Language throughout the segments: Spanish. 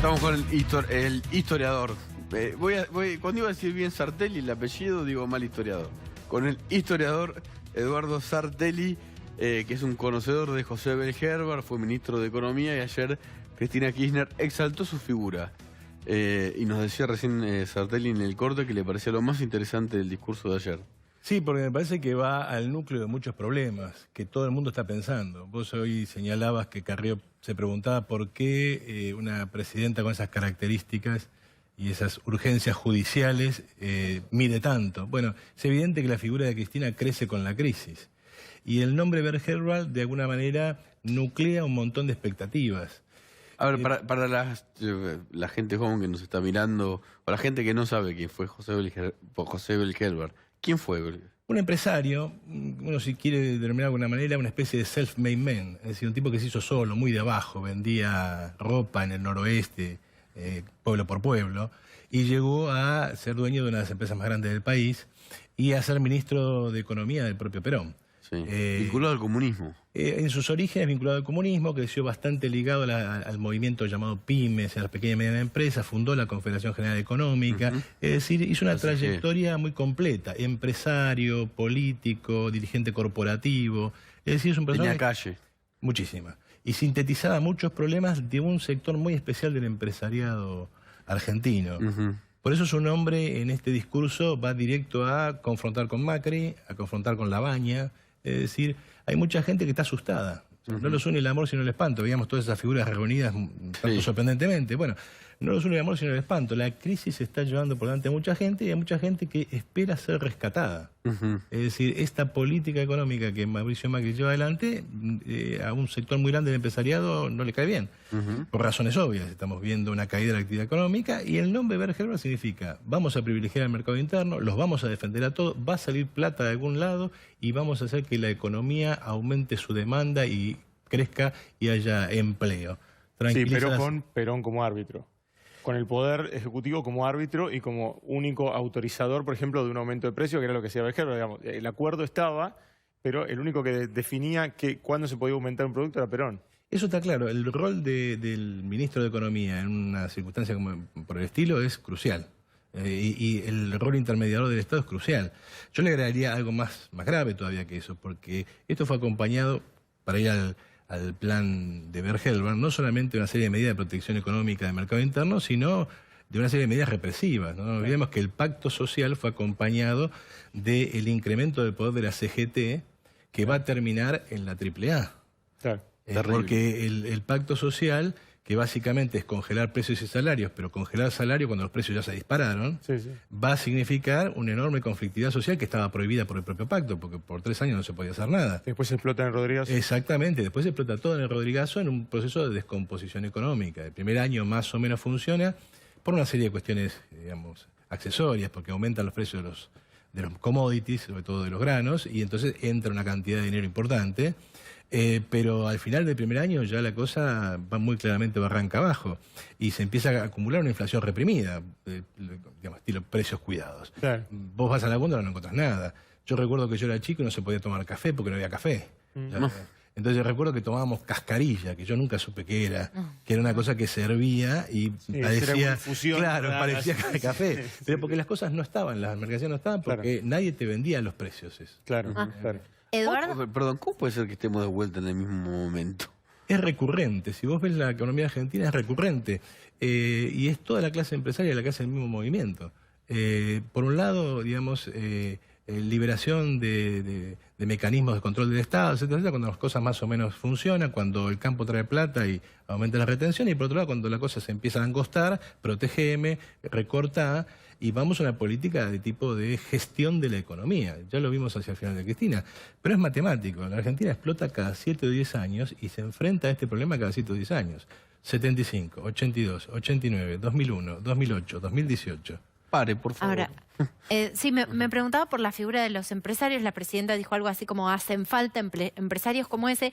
Estamos con el historiador. Cuando iba a decir bien Sartelli, el apellido, digo mal historiador. Con el historiador Eduardo Sartelli, que es un conocedor de José Bell Herbert, fue ministro de Economía, y ayer Cristina Kirchner exaltó su figura. Y nos decía recién Sartelli en el corte que le parecía lo más interesante del discurso de ayer. Sí, porque me parece que va al núcleo de muchos problemas que todo el mundo está pensando. Vos hoy señalabas que Carrió se preguntaba por qué una presidenta con esas características y esas urgencias judiciales mide tanto. Bueno, es evidente que la figura de Cristina crece con la crisis. Y el nombre Bell Herbert, de alguna manera, nuclea un montón de expectativas. A ver, para la gente joven que nos está mirando, o la gente que no sabe quién fue José Bell Herbert, ¿quién fue? Un empresario, uno si quiere determinar de alguna manera, una especie de self-made man, es decir, un tipo que se hizo solo, muy de abajo, vendía ropa en el noroeste, pueblo por pueblo, y llegó a ser dueño de una de las empresas más grandes del país y a ser ministro de Economía del propio Perón. Sí, vinculado al comunismo. En sus orígenes vinculado al comunismo, creció bastante ligado al movimiento llamado PYMEs, a las pequeñas y medianas empresas, fundó la Confederación General Económica, es decir, hizo una trayectoria muy completa, empresario, político, dirigente corporativo, es decir, es un personaje... Tenía calle. Muchísima. Y sintetizaba muchos problemas de un sector muy especial del empresariado argentino. Por eso su nombre en este discurso va directo a confrontar con Macri, a confrontar con Labaña. Es decir, hay mucha gente que está asustada. No los une el amor sino el espanto. Veíamos todas esas figuras reunidas tanto sorprendentemente. Bueno, no los une el amor sino el espanto. La crisis se está llevando por delante a mucha gente y hay mucha gente que espera ser rescatada. Es decir, esta política económica que Mauricio Macri lleva adelante a un sector muy grande del empresariado no le cae bien. Por razones obvias. Estamos viendo una caída de la actividad económica y el nombre Bell Herbert significa vamos a privilegiar el mercado interno, los vamos a defender a todos, va a salir plata de algún lado y vamos a hacer que la economía aumente su demanda y crezca y haya empleo. Sí, pero con Perón como árbitro. Con el poder ejecutivo como árbitro y como único autorizador, por ejemplo, de un aumento de precio, que era lo que hacía Bell Herbert. Digamos, el acuerdo estaba, pero el único que definía cuándo se podía aumentar un producto era Perón. Eso está claro. El rol del ministro de Economía en una circunstancia como por el estilo es crucial. Y el rol intermediador del Estado es crucial. Yo le agregaría algo más grave todavía que eso, porque esto fue acompañado, para ir al plan de Bell Herbert, no solamente una serie de medidas de protección económica del mercado interno, sino de una serie de medidas represivas. No olvidemos que el pacto social fue acompañado del incremento del poder de la CGT, que va a terminar en la AAA. Claro. Porque el pacto social, que básicamente es congelar precios y salarios, pero congelar salarios cuando los precios ya se dispararon, va a significar una enorme conflictividad social que estaba prohibida por el propio pacto, porque por 3 años no se podía hacer nada. Después se explota en el Rodrigazo. Exactamente, después se explota todo en el Rodrigazo en un proceso de descomposición económica. El primer año más o menos funciona por una serie de cuestiones, digamos, accesorias, porque aumentan los precios de los commodities, sobre todo de los granos, y entonces entra una cantidad de dinero importante. Pero al final del primer año ya la cosa va muy claramente barranca abajo y se empieza a acumular una inflación reprimida, digamos, estilo precios cuidados. Claro. Vos vas a la góndola y no encontrás nada. Yo recuerdo que yo era chico y no se podía tomar café porque no había café. Entonces yo recuerdo que tomábamos cascarilla, que yo nunca supe qué era, que era una cosa que servía y parecía, parecía café. Pero porque las cosas no estaban, las mercancías no estaban, porque nadie te vendía los precios. Claro. Eduardo. Perdón, ¿cómo puede ser que estemos de vuelta en el mismo momento? Es recurrente. Si vos ves la economía argentina, es recurrente. Y es toda la clase empresaria la que hace el mismo movimiento. Por un lado, digamos, liberación de mecanismos de control del Estado, etcétera, etcétera, cuando las cosas más o menos funcionan, cuando el campo trae plata y aumenta la retención, y por otro lado, cuando la cosa se empieza a angostar, protegeme, recorta, y vamos a una política de tipo de gestión de la economía. Ya lo vimos hacia el final de Cristina. Pero es matemático. La Argentina explota cada 7 o 10 años y se enfrenta a este problema cada 7 o 10 años. 75, 82, 89, 2001, 2008, 2018. Pare, por favor. Ahora, sí, me preguntaba por la figura de los empresarios. La presidenta dijo algo así como hacen falta empresarios como ese.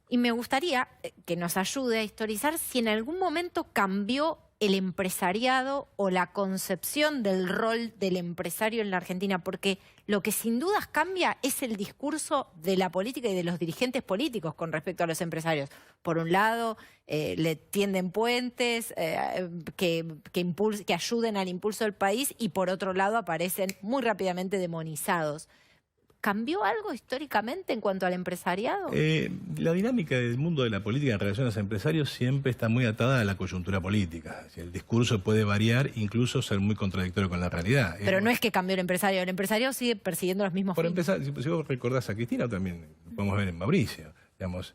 Y me gustaría que nos ayude a historizar si en algún momento cambió el empresariado o la concepción del rol del empresario en la Argentina? Porque lo que sin dudas cambia es el discurso de la política y de los dirigentes políticos con respecto a los empresarios. Por un lado, le tienden puentes que ayuden al impulso del país, y por otro lado aparecen muy rápidamente demonizados. ¿Cambió algo históricamente en cuanto al empresariado? La dinámica del mundo de la política en relación a los empresarios siempre está muy atada a la coyuntura política. El discurso puede variar, incluso ser muy contradictorio con la realidad. Pero no es que cambió el empresario sigue persiguiendo los mismos Por fines. empezar, si vos recordás a Cristina, también lo podemos ver en Mauricio. Digamos,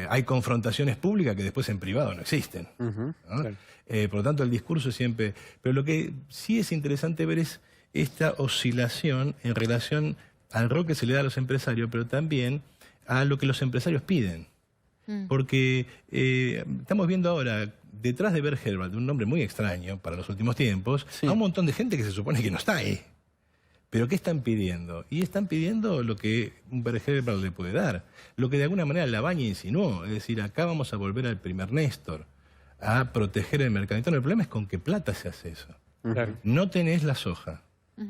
hay confrontaciones públicas que después en privado no existen, ¿no? Claro. Por lo tanto, el discurso siempre... Pero lo que sí es interesante ver es esta oscilación en relación al rol que se le da a los empresarios, pero también a lo que los empresarios piden. Porque estamos viendo ahora, detrás de Bert Helbert, un nombre muy extraño para los últimos tiempos, Sí. a un montón de gente que se supone que no está ahí. ¿Pero qué están pidiendo? Y están pidiendo lo que un Bert Helbert le puede dar. Lo que de alguna manera Labaña insinuó. Es decir, acá vamos a volver al primer Néstor, a proteger el mercado interno. El problema es con qué plata se hace eso. Claro. No tenés la soja.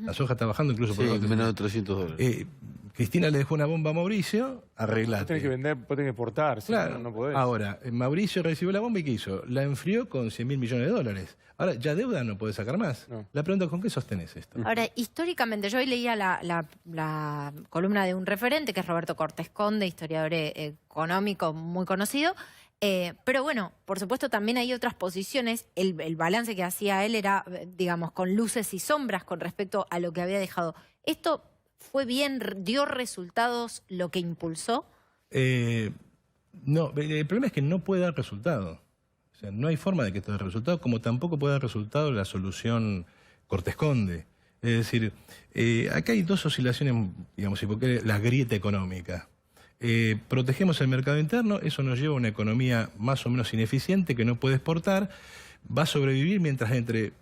La soja está bajando incluso Sí, por... menos de $300. Cristina le dejó una bomba a Mauricio, arreglate. Vos tenés que vender, vos tenés que exportar, si Claro. no, no podés. Ahora, Mauricio recibió la bomba y ¿qué hizo? La enfrió con 100.000 millones de dólares. Ahora, ya deuda no puede sacar más. No. La pregunta es, ¿con qué sostenés esto? Ahora, históricamente, yo hoy leía la columna de un referente, que es Roberto Cortés Conde, historiador económico muy conocido. Pero bueno, por supuesto también hay otras posiciones. El balance que hacía él era, digamos, con luces y sombras con respecto a lo que había dejado. ¿Esto fue bien? ¿Dio resultados lo que impulsó? No, el problema es que no puede dar resultado. O sea, no hay forma de que esto dé resultado, como tampoco puede dar resultado la solución Cortés Conde. Es decir, acá hay dos oscilaciones, digamos, porque la grieta económica. Protegemos el mercado interno, eso nos lleva a una economía más o menos ineficiente que no puede exportar, va a sobrevivir mientras entre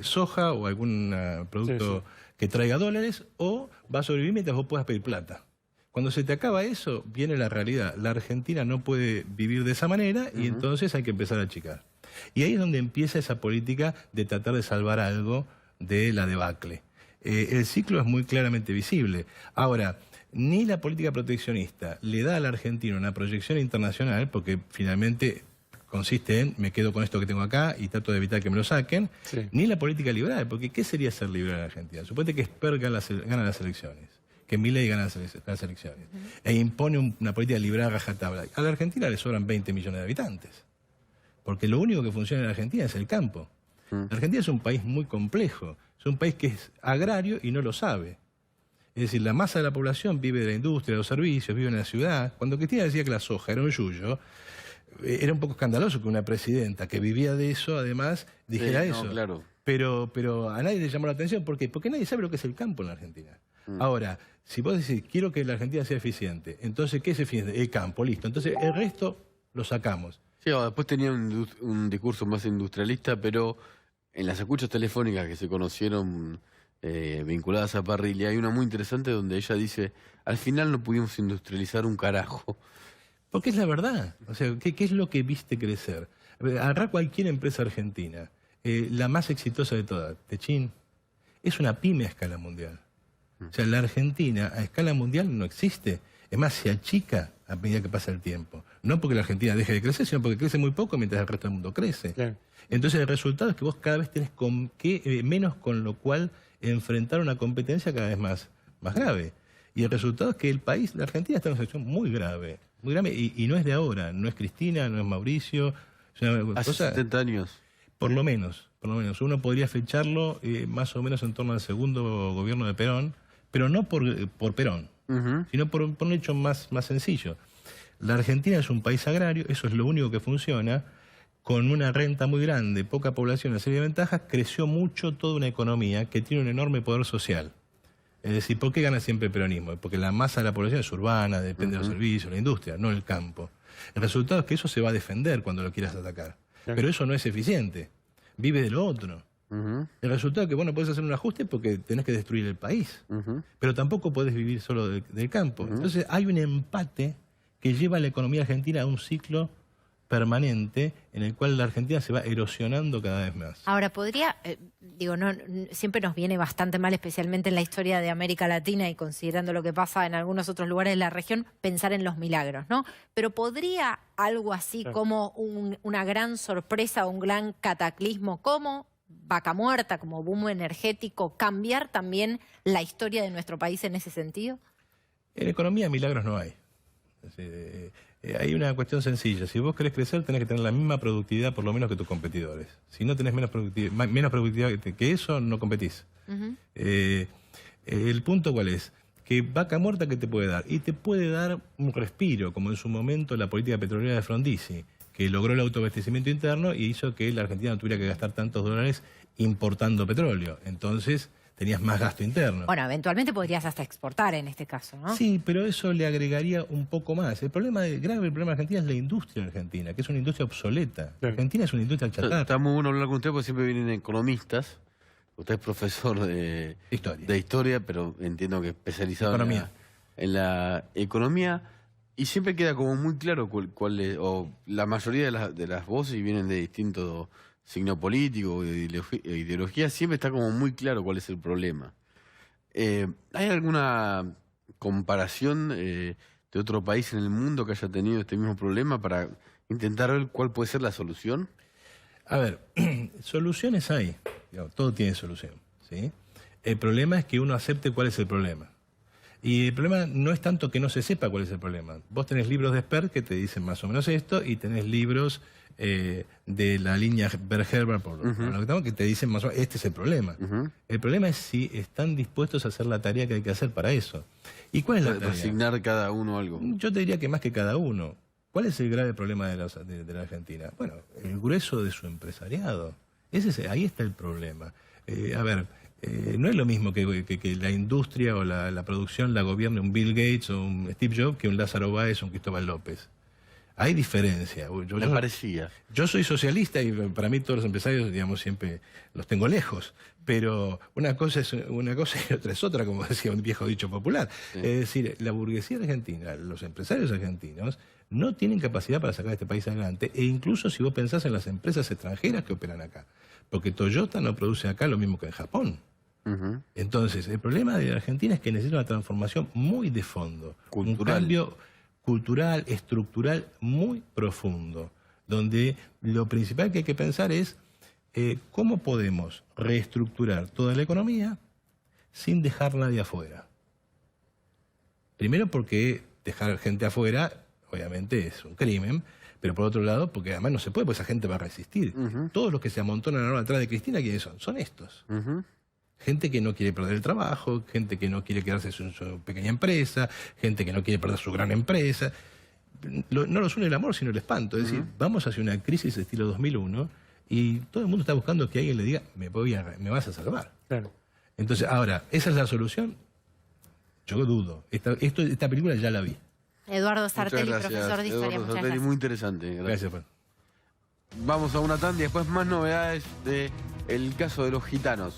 soja o algún producto que traiga dólares, o va a sobrevivir mientras vos puedas pedir plata. Cuando se te acaba eso, viene la realidad. La Argentina no puede vivir de esa manera y entonces hay que empezar a achicar. Y ahí es donde empieza esa política de tratar de salvar algo de la debacle. El ciclo es muy claramente visible. Ahora, ni la política proteccionista le da a la Argentina una proyección internacional, porque finalmente consiste en me quedo con esto que tengo acá y trato de evitar que me lo saquen, ni la política liberal, porque ¿qué sería ser liberal en Argentina? Suponete que Sper gana las elecciones, que Milei gana las elecciones, e impone una política liberal a rajatabla. A la Argentina le sobran 20 millones de habitantes, porque lo único que funciona en la Argentina es el campo. La Argentina es un país muy complejo, es un país que es agrario y no lo sabe. Es decir, la masa de la población vive de la industria, de los servicios, vive en la ciudad. Cuando Cristina decía que la soja era un yuyo, era un poco escandaloso que una presidenta que vivía de eso, además, dijera eso. Claro. Pero a nadie le llamó la atención. ¿Por qué? Porque nadie sabe lo que es el campo en la Argentina. Ahora, si vos decís, quiero que la Argentina sea eficiente, entonces, ¿qué es eficiente? El campo, listo. Entonces, el resto lo sacamos. Sí, después tenía un discurso más industrialista, pero en las escuchas telefónicas que se conocieron vinculadas a Parrilli, hay una muy interesante donde ella dice, al final no pudimos industrializar un carajo. Porque es la verdad. O sea, ¿qué es lo que viste crecer? Agarrá cualquier empresa argentina, la más exitosa de todas, Techin, es una pyme a escala mundial. O sea, la Argentina a escala mundial no existe. Es más, se achica a medida que pasa el tiempo. No porque la Argentina deje de crecer, sino porque crece muy poco mientras el resto del mundo crece. Claro. Entonces el resultado es que vos cada vez tenés menos con lo cual enfrentar una competencia cada vez más grave. Y el resultado es que el país, la Argentina, está en una situación muy grave, y no es de ahora, no es Cristina, no es Mauricio. Es una Hace cosa, 70 años. por lo menos. Uno podría fecharlo más o menos en torno al segundo gobierno de Perón, pero no por Perón, sino por un hecho más sencillo. La Argentina es un país agrario, eso es lo único que funciona, con una renta muy grande, poca población, una serie de ventajas, creció mucho toda una economía que tiene un enorme poder social. Es decir, ¿por qué gana siempre el peronismo? Porque la masa de la población es urbana, depende de los servicios, la industria, no el campo. El resultado es que eso se va a defender cuando lo quieras atacar. Pero eso no es eficiente. Vive de lo otro. El resultado es que vos no podés hacer un ajuste porque tenés que destruir el país. Pero tampoco podés vivir solo del campo. Entonces hay un empate que lleva a la economía argentina a un ciclo permanente en el cual la Argentina se va erosionando cada vez más. Ahora, podría, siempre nos viene bastante mal, especialmente en la historia de América Latina y considerando lo que pasa en algunos otros lugares de la región, pensar en los milagros, ¿no? Pero ¿podría algo así como una gran sorpresa o un gran cataclismo como Vaca Muerta, como boom energético, cambiar también la historia de nuestro país en ese sentido? En economía milagros no hay. Hay una cuestión sencilla. Si vos querés crecer, tenés que tener la misma productividad por lo menos que tus competidores. Si no tenés menos productividad que eso, no competís. El punto ¿cuál es? Que Vaca Muerta, ¿qué te puede dar? Y te puede dar un respiro, como en su momento la política petrolera de Frondizi, que logró el autoabastecimiento interno y hizo que la Argentina no tuviera que gastar tantos dólares importando petróleo. Entonces tenías más gasto interno. Bueno, eventualmente podrías hasta exportar en este caso, ¿no? Sí, pero eso le agregaría un poco más. El problema grave de Argentina es la industria argentina, que es una industria obsoleta. Sí. Argentina es una industria chatarra. Está muy bueno hablar con usted porque siempre vienen economistas. Usted es profesor de historia, pero entiendo que especializado en la economía. Y siempre queda como muy claro cuál es, o la mayoría de las voces, y vienen de distintos signo político o ideología, siempre está como muy claro cuál es el problema. ¿Hay alguna comparación de otro país en el mundo que haya tenido este mismo problema para intentar ver cuál puede ser la solución? A ver, soluciones hay. Todo tiene solución, ¿sí? El problema es que uno acepte cuál es el problema. Y el problema no es tanto que no se sepa cuál es el problema. Vos tenés libros de expert que te dicen más o menos esto, y tenés libros de la línea Berger que te dicen más o menos, este es el problema. El problema es si están dispuestos a hacer la tarea que hay que hacer para eso. ¿Y cuál es la tarea? Asignar cada uno algo. Yo te diría que más que cada uno. ¿Cuál es el grave problema de la Argentina? Bueno, el grueso de su empresariado. Ahí está el problema. No es lo mismo que la industria o la producción la gobierne un Bill Gates o un Steve Jobs que un Lázaro Báez o un Cristóbal López. Hay diferencia. Me parecía. Yo soy socialista y para mí todos los empresarios, digamos, siempre los tengo lejos. Pero una cosa es una cosa y otra es otra, como decía un viejo dicho popular. Sí. Es decir, la burguesía argentina, los empresarios argentinos, no tienen capacidad para sacar a este país adelante, e incluso si vos pensás en las empresas extranjeras que operan acá. Porque Toyota no produce acá lo mismo que en Japón. Entonces, el problema de la Argentina es que necesita una transformación muy de fondo. Cultural. Un cambio cultural, estructural muy profundo, donde lo principal que hay que pensar es cómo podemos reestructurar toda la economía sin dejar nadie afuera. Primero porque dejar gente afuera, obviamente, es un crimen, pero por otro lado, porque además no se puede, porque esa gente va a resistir. Todos los que se amontonan ahora atrás de Cristina, ¿quiénes son? Son estos. Gente que no quiere perder el trabajo, gente que no quiere quedarse en su pequeña empresa, gente que no quiere perder su gran empresa. No los une el amor, sino el espanto. Es decir, vamos hacia una crisis estilo 2001 y todo el mundo está buscando que alguien le diga, me vas a salvar. Claro. Entonces, ahora, ¿esa es la solución? Yo dudo. Esta película ya la vi. Eduardo Sartelli, profesor de Historia. Eduardo Sartelli, muy interesante. Gracias, Juan. Vamos a una tanda y después más novedades del caso de los gitanos.